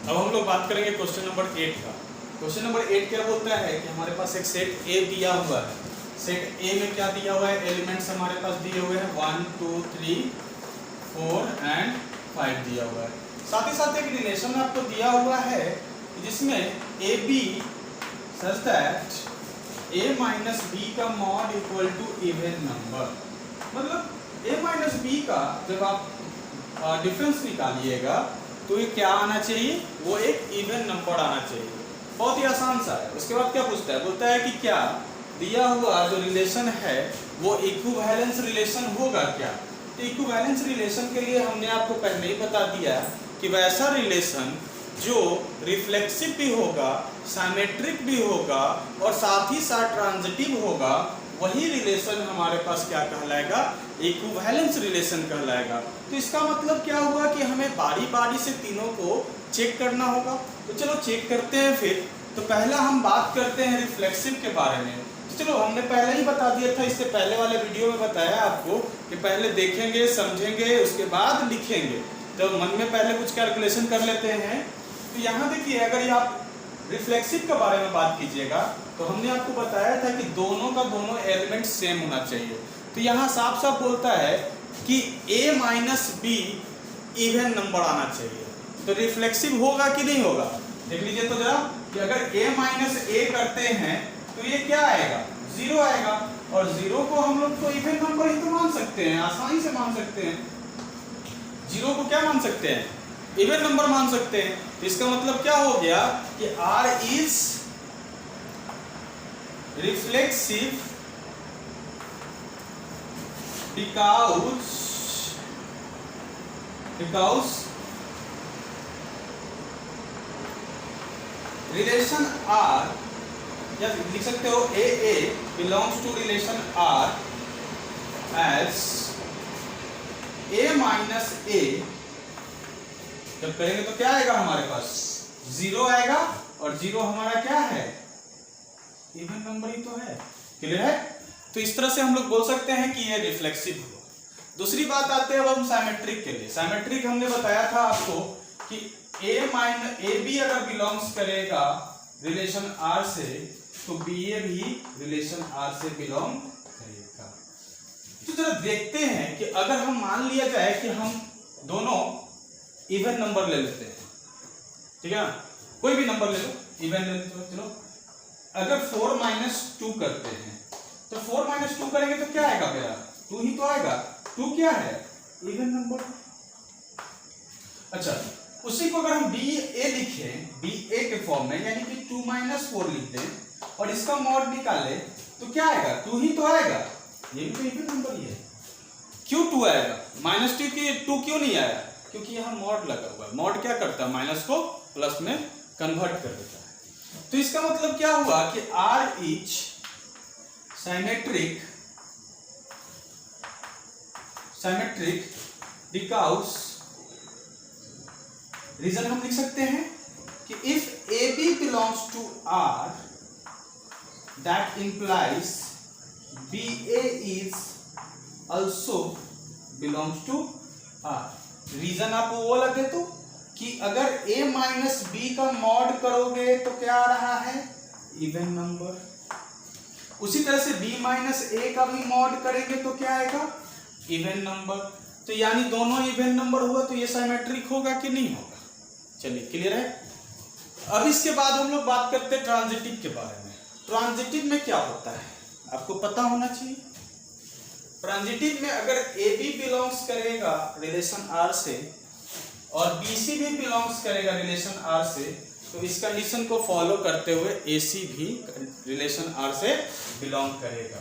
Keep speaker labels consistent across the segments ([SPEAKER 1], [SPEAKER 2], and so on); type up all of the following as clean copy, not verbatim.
[SPEAKER 1] अब हम लोग बात करेंगे क्वेश्चन नंबर 8 का। क्वेश्चन नंबर 8 क्या बोलता है कि हमारे पास एक सेट ए दिया हुआ है। सेट ए में क्या दिया हुआ है, एलिमेंट्स हमारे पास दिए हुए हैं 1 2 3 4 एंड 5 दिया हुआ है। साथ ही साथ एक रिलेशन आपको दिया हुआ है जिसमें A B such that a minus B का mod equal to even number. मतलब a माइनस बी का जब आप डिफरेंस निकालिएगा तो ये क्या आना चाहिए, वो एक इवन नंबर आना चाहिए। बहुत ही आसान सा है। उसके बाद क्या पूछता है, बोलता है कि क्या दिया हुआ जो रिलेशन है वो इक्विवेलेंस रिलेशन होगा क्या। तो इक्विवेलेंस रिलेशन के लिए हमने आपको पहले ही बता दिया कि वैसा रिलेशन जो रिफ्लेक्सिव भी होगा, सिमेट्रिक भी होगा और साथ ही साथ ट्रांजिटिव होगा, वही रिलेशन हमारे पास क्या कहलाएगा, इक्विवेलेंस रिलेशन कहलाएगा। तो इसका मतलब क्या हुआ कि हमें बारी बारी से तीनों को चेक करना होगा। तो चलो चेक करते हैं फिर। तो पहला हम बात करते हैं रिफ्लेक्सिव के बारे में। तो चलो हमने पहले ही बता दिया था, इससे पहले वाले वीडियो में बताया आपको कि पहले देखेंगे, समझेंगे, उसके बाद लिखेंगे। तो मन में पहले कुछ कैलकुलेशन कर लेते हैं। तो यहाँ देखिए, अगर आप रिफ्लेक्सिव के बारे में बात कीजिएगा तो हमने आपको बताया था कि दोनों का दोनों एलिमेंट सेम होना चाहिए। तो यहाँ साफ साफ बोलता है कि a minus be even number आना चाहिए। तो रिफ्लेक्सिव होगा कि नहीं होगा, देख लीजिए तो जरा कि अगर a माइनस ए करते हैं तो ये क्या आएगा, 0 आएगा। और 0 को हम लोग तो इवन नंबर ही तो मान सकते हैं, आसानी से मान सकते हैं। 0 को क्या मान सकते हैं, इवन नंबर मान सकते हैं। तो इसका मतलब क्या हो गया कि R is reflexive because relation R, या लिख सकते हो AA belongs to relation R as A minus A। जब करेंगे तो क्या आएगा हमारे पास, 0 आएगा। और 0 हमारा क्या है, इवन नंबर ही तो है। क्लियर है। तो इस तरह से हम लोग बोल सकते हैं कि ये रिफ्लेक्सिव हुआ। दूसरी बात आते हैं अब हम सिमेट्रिक के लिए। सिमेट्रिक हमने बताया था आपको कि ए बी अगर बिलोंग्स करेगा रिलेशन आर से तो बी ए भी रिलेशन आर से बिलोंग करेगा। तो जरा देखते हैं कि अगर हम मान लिया जाए कि हम दोनों इवन नंबर ले लेते हैं, ठीक है ना, कोई भी नंबर ले लो, इवन ले लो। चलो अगर 4 माइनस 2 करते हैं तो 4 माइनस 2 करेंगे तो क्या आएगा मेरा, 2 ही तो आएगा। 2 क्या है, इवन नंबर। अच्छा, उसी को अगर हम बी ए लिखें, बी ए के फॉर्म में, यानी कि 2 माइनस 4 लिख दें और इसका मॉड निकाले तो क्या आएगा, 2 ही तो आएगा। ये भी तो इवन नंबर ही है। क्यों 2 आएगा, माइनस 2 क्यों नहीं आया, क्योंकि यहाँ मॉड लगा हुआ है। मॉड क्या करता है, माइनस को प्लस में कन्वर्ट कर देता है। तो इसका मतलब क्या हुआ कि R is symmetric because, reason हम लिख सकते हैं कि if a b belongs to R that implies b a is also belongs to R। Reason आप वो लगे तो कि अगर a माइनस बी का मॉड करोगे तो क्या आ रहा है, इवन नंबर। उसी तरह से b माइनस ए का भी मॉड करेंगे तो क्या आएगा, इवन नंबर। तो यानी दोनों इवन नंबर हुआ तो ये सिमेट्रिक होगा कि नहीं होगा। चलिए क्लियर है। अब इसके बाद हम लोग बात करते हैं ट्रांजिटिव के बारे में। ट्रांजिटिव में क्या होता है आपको पता होना चाहिए। ट्रांजिटिव में अगर ए बी बिलोंग्स करेगा रिलेशन आर से और बी सी भी बिलोंग्स करेगा रिलेशन आर से, तो इस कंडीशन को फॉलो करते हुए ए सी भी रिलेशन आर से बिलोंग करेगा।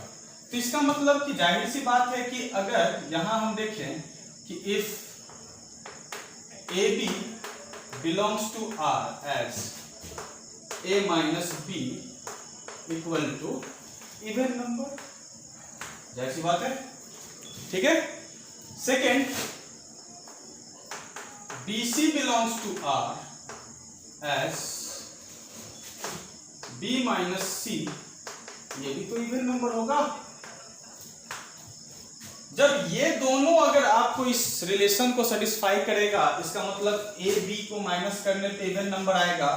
[SPEAKER 1] तो इसका मतलब कि जाहिर सी बात है कि अगर यहां हम देखें कि if a b belongs to R as a minus b equal to even number, जाहिर सी बात है, ठीक है। Second, BC belongs to R as B minus C, ये भी तो इवन नंबर होगा। जब ये दोनों अगर आपको इस रिलेशन को सेटिस्फाई करेगा, इसका मतलब ए बी को माइनस करने पे इवन नंबर आएगा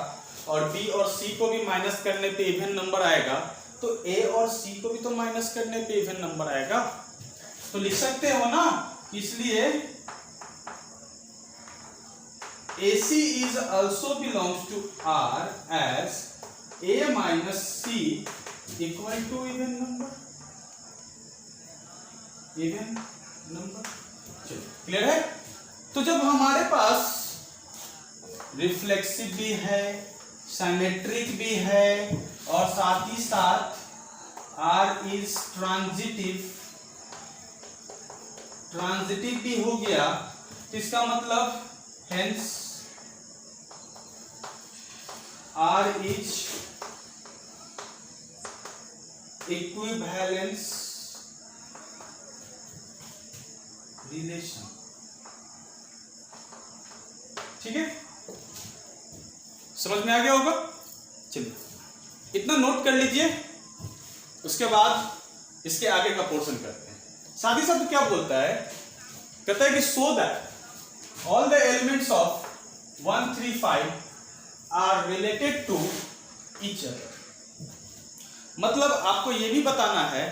[SPEAKER 1] और बी और सी को भी माइनस करने पे इवन नंबर आएगा, तो ए और सी को भी तो माइनस करने पे इवन नंबर आएगा। तो लिख सकते हो ना, इसलिए AC is also belongs to R as A minus C equal to even number, even number। चलो क्लियर है। तो जब हमारे पास रिफ्लेक्सिव भी है, सिमेट्रिक भी है और साथ ही साथ R is ट्रांजिटिव भी हो गया, तो इसका मतलब hence R is equivalence relation। ठीक है, समझ में आ गया होगा। चलिए इतना नोट कर लीजिए, उसके बाद इसके आगे का पोर्शन करते हैं। साथ ही साथ क्या बोलता है, कहता है कि so that all the elements of 1 3 5 are related to each other. मतलब आपको यह भी बताना है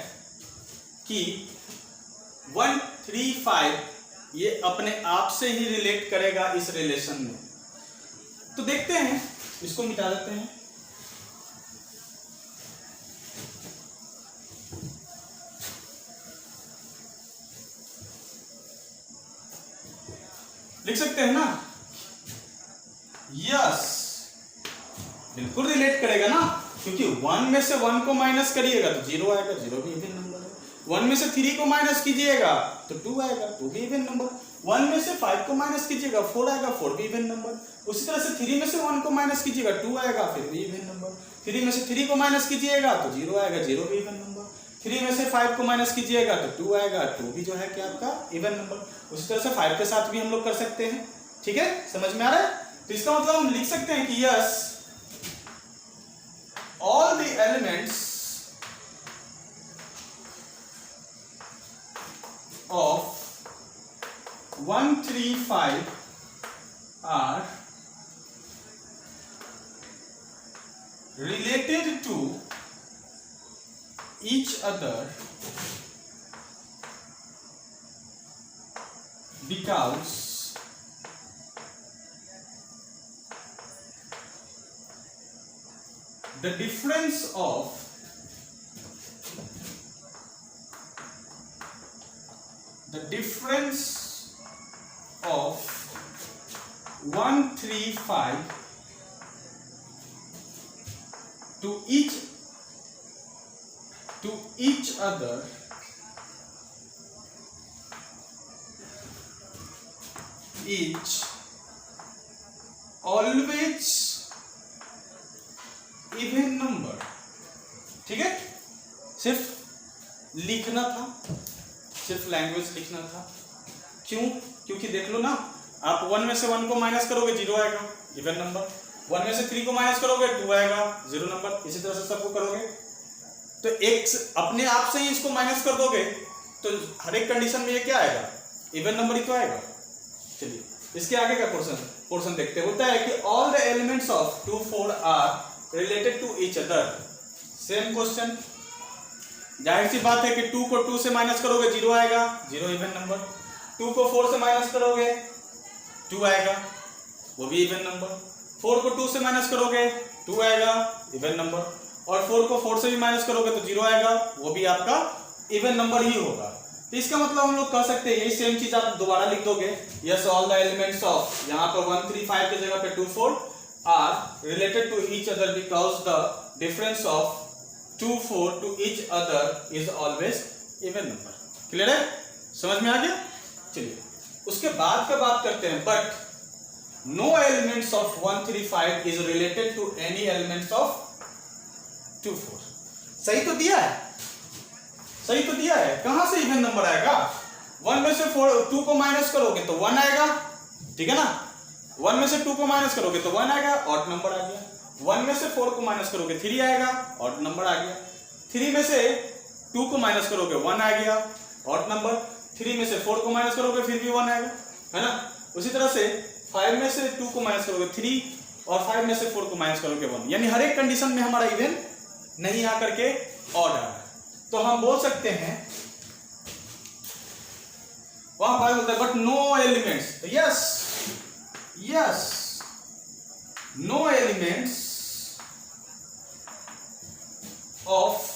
[SPEAKER 1] कि 1 3 5 ये अपने आप से ही रिलेट करेगा इस रिलेशन में। तो देखते हैं, इसको मिटा देते हैं। लिख सकते हैं ना, यस बिल्कुल रिलेट करेगा ना, क्योंकि 1 में से 1 को माइनस करिएगा तो 0 आएगा, 0 भी इवन नंबर है। 1 में से 3 को माइनस कीजिएगा तो 2 आएगा, 2 भी इवन नंबर। 1 में से 5 को माइनस कीजिएगा 4 आएगा, 4 भी इवन नंबर। उसी तरह से 3 में से 1 को माइनस कीजिएगा 2 आएगा, फिर भी इवन नंबर। 3 में से 3 को माइनस कीजिएगा तो 0 आएगा, 0 भी इवन नंबर। 3 में से 5 को माइनस कीजिएगा तो 2 आएगा, 2 भी जो है क्या आपका इवन नंबर। उसी तरह से 5 के साथ भी हम लोग कर सकते हैं। ठीक है, समझ में आ रहा है। तो इसका मतलब हम लिख सकते हैं कि yes all the elements of 1 3 5 are related to each other because the difference of the difference of 1 3 5 to each other is always even number. ठीक है, सिर्फ लिखना था, सिर्फ लैंग्वेज लिखना था। क्यों? क्योंकि देख लो ना, आप 1 में से 1 को माइनस करोगे 0 आएगा, इवन नंबर। 1 में से 3 को माइनस करोगे 2 आएगा, 0 नंबर। इसी तरह से सबको करोगे तो एक अपने आप से ही इसको माइनस कर दोगे तो हर एक कंडीशन में ये क्या आएगा, इवन नंबर ही तो आएगा। चलिए इसके आगे का पोर्शन देखते हैं। होता है कि all the elements of 2 4 are related to each other. Same question, जाहिर सी बात है कि 2 को 2 से माइनस करोगे 0 आएगा, 0 इवन नंबर। 2 को 4 से माइनस करोगे 2 आएगा, वो भी इवन नंबर। 4 को 2 से माइनस करोगे 2 आएगा, इवन नंबर। और 4 को 4 से भी माइनस करोगे तो 0 आएगा, वो भी आपका इवन नंबर ही होगा। तो इसका मतलब हम लोग कह सकते हैं यही सेम चीज आप दोबारा लिख दोगे, yes all the elements of, यहाँ पर 1 3 5 की जगह पे 2 4 are related to each other because the difference of 2 4 to each other is always even number। Clear है, समझ में आ गया। चलिए उसके बाद का बात करते हैं। But no elements of 1 3 5 is related to any elements of 2 4। सही तो दिया है, सही तो दिया है। कहां से इवन नंबर आएगा? 1 में से 2 को माइनस करोगे तो 1 आएगा, ठीक है ना। 1 में से 2 को माइनस करोगे तो 1 आएगा, ऑड नंबर आ गया। 1 में से 4 को माइनस करोगे 3 आएगा, ऑड नंबर आ गया। 3 में से 2 को माइनस करोगे 1 आ गया, ऑड नंबर। 3 में से 4 को माइनस करोगे फिर भी 1 आएगा, है ना। उसी तरह से 5 में से 2 को माइनस करोगे 3, और 5 में से 4 को माइनस करोगे 1, यानी हर एक कंडीशन में हमारा इवन नहीं आकर के ऑड आ रहा है। तो हम बोल सकते हैं वहां पर बोलते हैं but no elements, yes yes, no elements of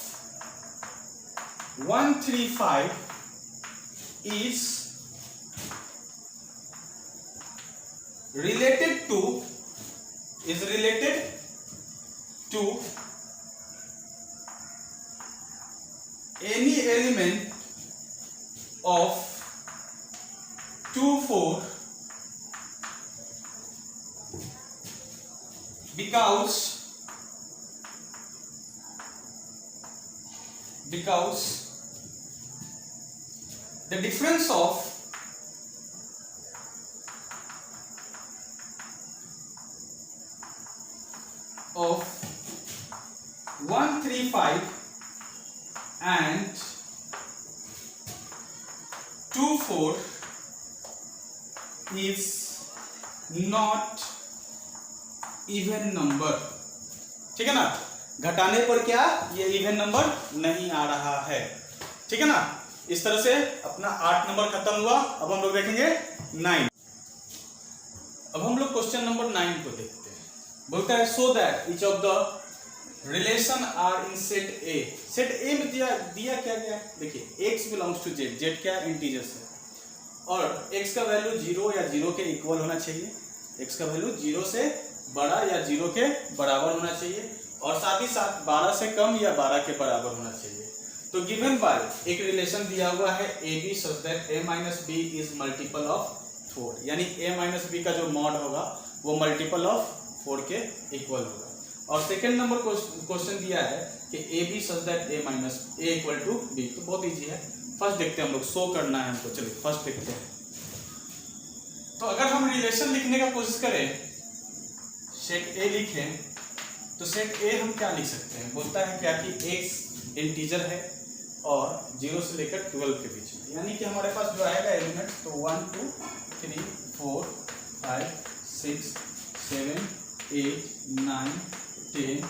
[SPEAKER 1] 135 is related to any element of 2, 4 because the difference of of 135 and 24 is not even number, ठीक है ना। घटाने पर क्या ये इवन नंबर नहीं आ रहा है, ठीक है ना। इस तरह से अपना 8 नंबर खत्म हुआ। अब हम लोग देखेंगे 9। अब हम लोग क्वेश्चन नंबर 9 को देखते हैं। बोलता है so that each of the relation are in set A. Set A में दिया क्या गया, देखिए x belongs to z, z क्या इंटीजर्स है, और x का वैल्यू 0 या 0 के इक्वल होना चाहिए, x का वैल्यू 0 से बड़ा या 0 के बराबर होना चाहिए, और साथ ही साथ 12 से कम या 12 के बराबर होना चाहिए। तो गिवन बाय एक रिलेशन दिया हुआ है AB such that A minus B is multiple of 4, यानी A माइनस बी का जो मॉड होगा वो मल्टीपल ऑफ 4 के इक्वल होगा। और सेकंड नंबर क्वेश्चन दिया है कि AB such that A minus A equal to B, तो बहुत इजी है। फर्स्ट देखते हैं हम लोग, शो करना है हमको, चलिए फर्स्ट देखते हैं। तो अगर हम रिलेशन लिखने का कोशिश करें, सेट A लिखें, तो सेट A हम क्या लिख सकते हैं, बोलता है क्या कि x इंटीजर है और 0 से लेकर 12 के बीच में, यानी कि हमारे पास जो आएगा एलिमेंट तो 1 2 3 4 5 6 7 8 9 10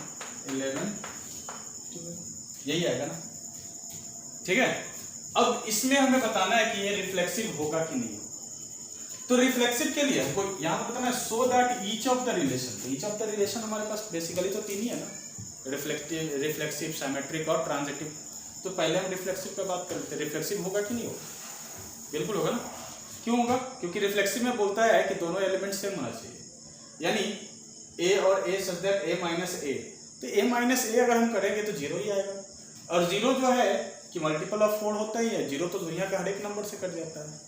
[SPEAKER 1] 11 12, यही आएगा ना, ठीक है। अब इसमें हमें बताना है कि ये रिफ्लेक्सिव होगा कि नहीं। तो रिफ्लेक्सिव के लिए हमको यहाँ पर बताना है so that each of the relation. तो ईच ऑफ द रिलेशन हमारे पास बेसिकली तो 3 ही है ना, रिफ्लेक्टिव, रिफ्लेक्सिव, सिमेट्रिक और ट्रांजिटिव। तो पहले हम रिफ्लेक्सिव पे बात कर लेते हैं। रिफ्लेक्सिव होगा कि नहीं होगा, बिल्कुल होगा ना। क्यों होगा, क्योंकि रिफ्लेक्सिव में बोलता है कि दोनों एलिमेंट सेम होना चाहिए, यानी a और a such that a minus a। तो a माइनस a अगर हम करेंगे तो 0 ही आएगा, और 0 जो है कि मल्टीपल ऑफ 4 होता ही है। 0 तो दुनिया का हर एक नंबर से कट जाता है,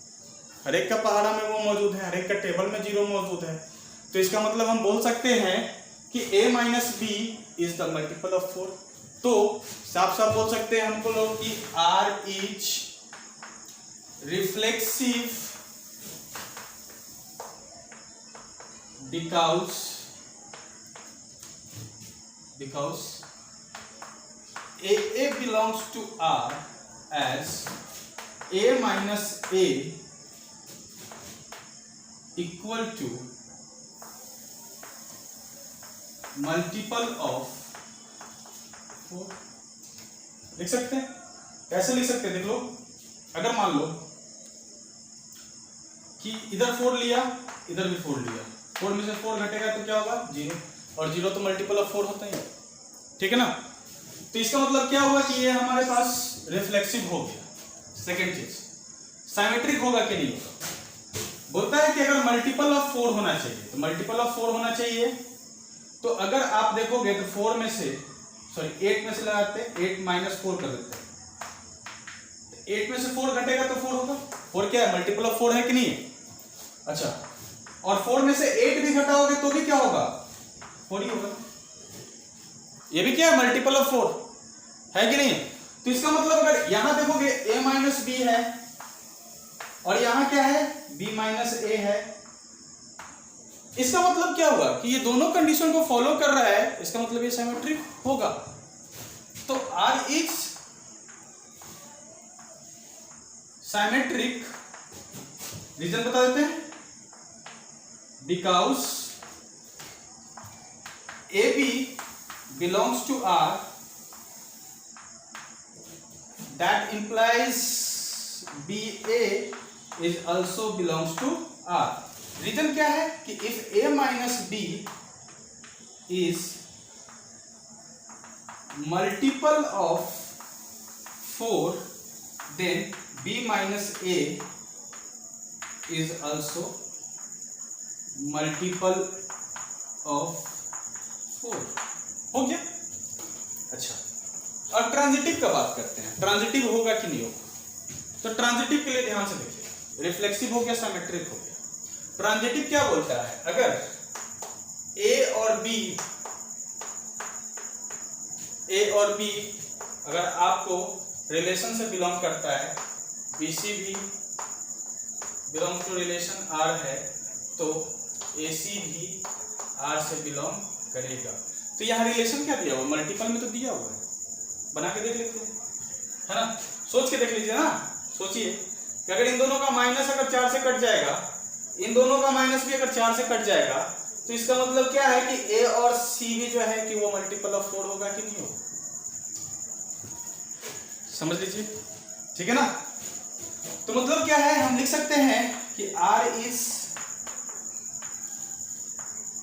[SPEAKER 1] हर एक का पहाड़ा में वो मौजूद है, हर एक का टेबल में 0 मौजूद है। तो इसका मतलब हम बोल सकते हैं कि a minus B is the multiple of 4। तो साफ साफ बोल सकते हैं हमको लोग कि R is reflexive because A belongs to R as A minus A equal to multiple of 4। लिख सकते हैं, कैसे लिख सकते हैं देख लो। अगर मान लो कि इधर 4 लिया, इधर भी 4 लिया, 4 में से 4 घटेगा तो क्या होगा 0, और 0 तो मल्टीपल ऑफ 4 होता ही है, ठीक है ना। तो इसका मतलब क्या हुआ कि ये हमारे पास रिफ्लेक्सिव हो गया। सेकेंड चीज, सिमेट्रिक होगा कि नहीं होगा। बोलता है कि अगर मल्टीपल ऑफ 4 होना चाहिए, तो मल्टीपल ऑफ 4 होना चाहिए। तो अगर आप देखोगे तो 4 में से 8 में से लगाते हैं, 8 माइनस 4 कर देते हैं, 8 में से 4 घटेगा तो 4 होगा। 4 क्या है, मल्टीपल ऑफ 4 है कि नहीं है। अच्छा, और 4 में से 8 भी घटाओगे तो भी क्या होगा, 4 ही होगा। ये भी क्या है, मल्टीपल ऑफ 4 है कि नहीं। तो इसका मतलब अगर यहां देखोगे a माइनस बी है और यहां क्या है b माइनस ए है, इसका मतलब क्या हुआ कि ये दोनों कंडीशन को फॉलो कर रहा है, इसका मतलब ये सिमेट्रिक होगा। तो R इज साइमेट्रिक, रीजन बता देते हैं, because AB belongs to R, that implies BA is also belongs to R. Reason क्या है कि if A minus B is multiple of 4, then B minus A is also multiple of 4. हो गया? अच्छा, अब ट्रांजिटिव का बात करते हैं। ट्रांजिटिव होगा कि नहीं होगा? तो ट्रांजिटिव के लिए ध्यान से देखिए, रिफ्लेक्सिव हो गया, सिमेट्रिक हो गया। ट्रांजिटिव क्या बोलता है? अगर A और B अगर आपको रिलेशन से बिलोंग करता है, BC भी बिलोंग टू रिलेशन R है, तो AC भी R से बिलोंग करेगा। तो यहाँ रिलेशन क्या दिया हुआ? मल्टीपल में तो दिया हुआ है, बना के देख लेते हैं, है ना? सोच के देख लीजिए ना, सोचिए कि अगर इन दोनों का माइनस अगर 4 से कट जाएगा, इन दोनों का माइनस भी अगर 4 से कट जाएगा, तो इसका मतलब क्या है कि A और C भी जो है कि वो मल्टीपल ऑफ 4 होगा कि नहीं होगा? समझ लीजिए, ठीक है ना? तो मतलब क्या है, हम लिख सकते हैं कि R इज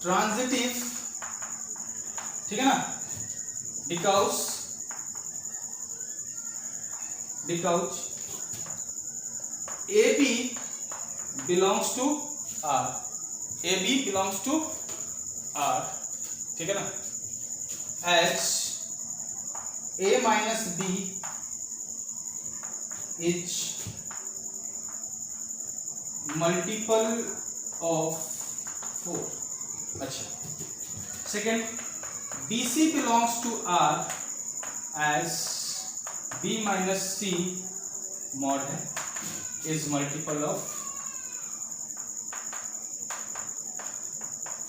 [SPEAKER 1] ट्रांजिटिव, ठीक है ना, because AB belongs to R, AB belongs to R, ठीक है ना, as A minus B is multiple of 4. अच्छा, second, BC belongs to R as B minus C mod है is multiple of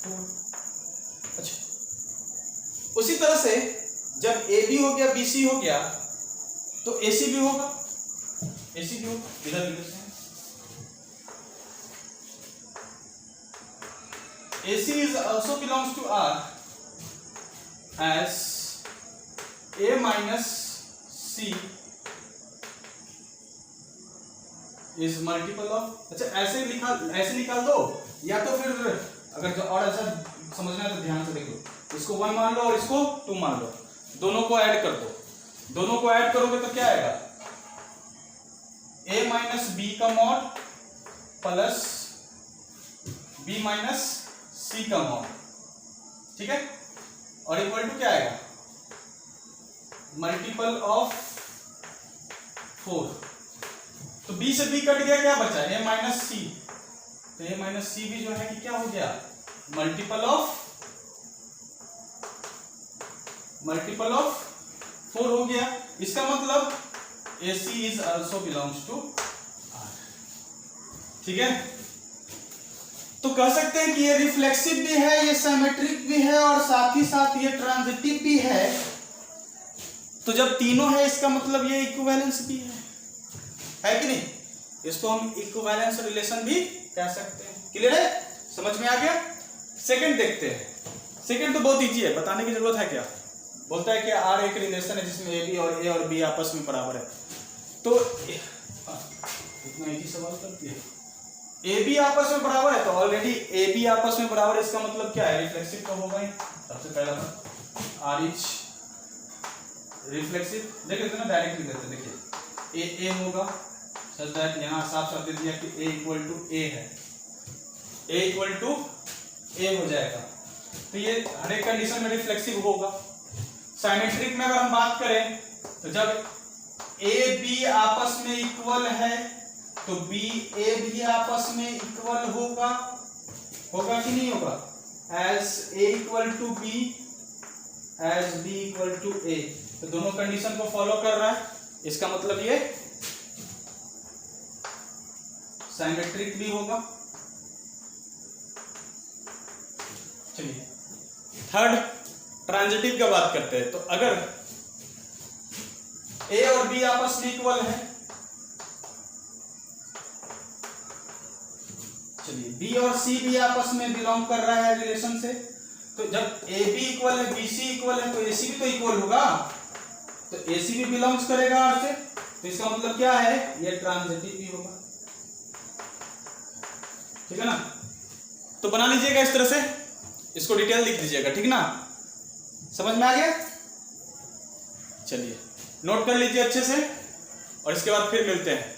[SPEAKER 1] 4. अच्छा, उसी तरह से जब AB हो गया, BC हो गया, तो AC भी होगा, AC भी होगा, इधर लिख सकते हैं। AC is also belongs to R as A minus C is multiple of, अच्छा ऐसे निकाल दो, या तो फिर अगर जो और ऐसा समझना है तो ध्यान से देख लो, इसको 1 मान लो और इसको 2 मान लो, दोनों को ऐड कर दो, दोनों को ऐड करोगे तो क्या आएगा? A माइनस बी का mod plus B minus C का मॉड, ठीक है, और इक्वल टू क्या आएगा? Multiple of 4। तो B से B कट गया, क्या बचा? A माइनस C, तो A माइनस C भी जो है कि क्या हो गया? मल्टीपल ऑफ 4 हो गया। इसका मतलब AC is also belongs to R, ठीक है। तो कह सकते हैं कि ये रिफ्लेक्सिव भी है, ये सिमेट्रिक भी है, और साथ ही साथ ये ट्रांजिटिव भी है। तो जब तीनों है, इसका मतलब ये इक्विवेलेंस भी है कि नहीं? इसको हम इक्विवेलेंस रिलेशन भी कह सकते हैं। क्लियर है? समझ में आ गया? सेकंड देखते हैं। सेकंड तो बहुत इजी है, बताने की जरूरत है क्या? बोलता है कि R एक रिलेशन है जिसमें A और B आपस में बराबर है। तो इतना इजी सवाल करती है। AB आपस में बराबर है, तो ऑलरेडी AB आपस में बराबर है, इसका मतलब क्या है? रिफ्लेक्सिव तो होगा ही। सबसे पहला R इज रिफ्लेक्सिव। देख लेते ना, डायरेक्ट लिख देते। देखिए A होगा, सच दैट यहाँ साफ साफ दे दिया कि A इक्वल टू A है, A इक्वल टू A हो जाएगा। तो ये हर एक कंडीशन में रिफ्लेक्सिव होगा। साइमेट्रिक में अगर हम बात करें तो जब A B आपस में इक्वल है तो B A भी आपस में इक्वल होगा कि नहीं होगा? As A equal to B, as B equal to A, तो दोनों कंडीशन को फॉलो कर रहा है। इसका मतलब ये साइमेट्रिक भी होगा। चलिए थर्ड ट्रांजिटिव का बात करते हैं। तो अगर A और B आपस में इक्वल है चलिए बी और सी भी आपस में बिलोंग कर रहा है रिलेशन से, तो जब ए बी इक्वल है बी सी इक्वल है तो ए सी भी तो इक्वल होगा, तो ए सी भी बिलोंग्स करेगा आर से, तो इसका मतलब क्या है, ये ट्रांजिटिव भी होगा। ठीक है ना, तो बना लीजिएगा इस तरह से, इसको डिटेल लिख दीजिएगा, ठीक ना, समझ में आ गया। चलिए नोट कर लीजिए अच्छे से और इसके बाद फिर मिलते हैं।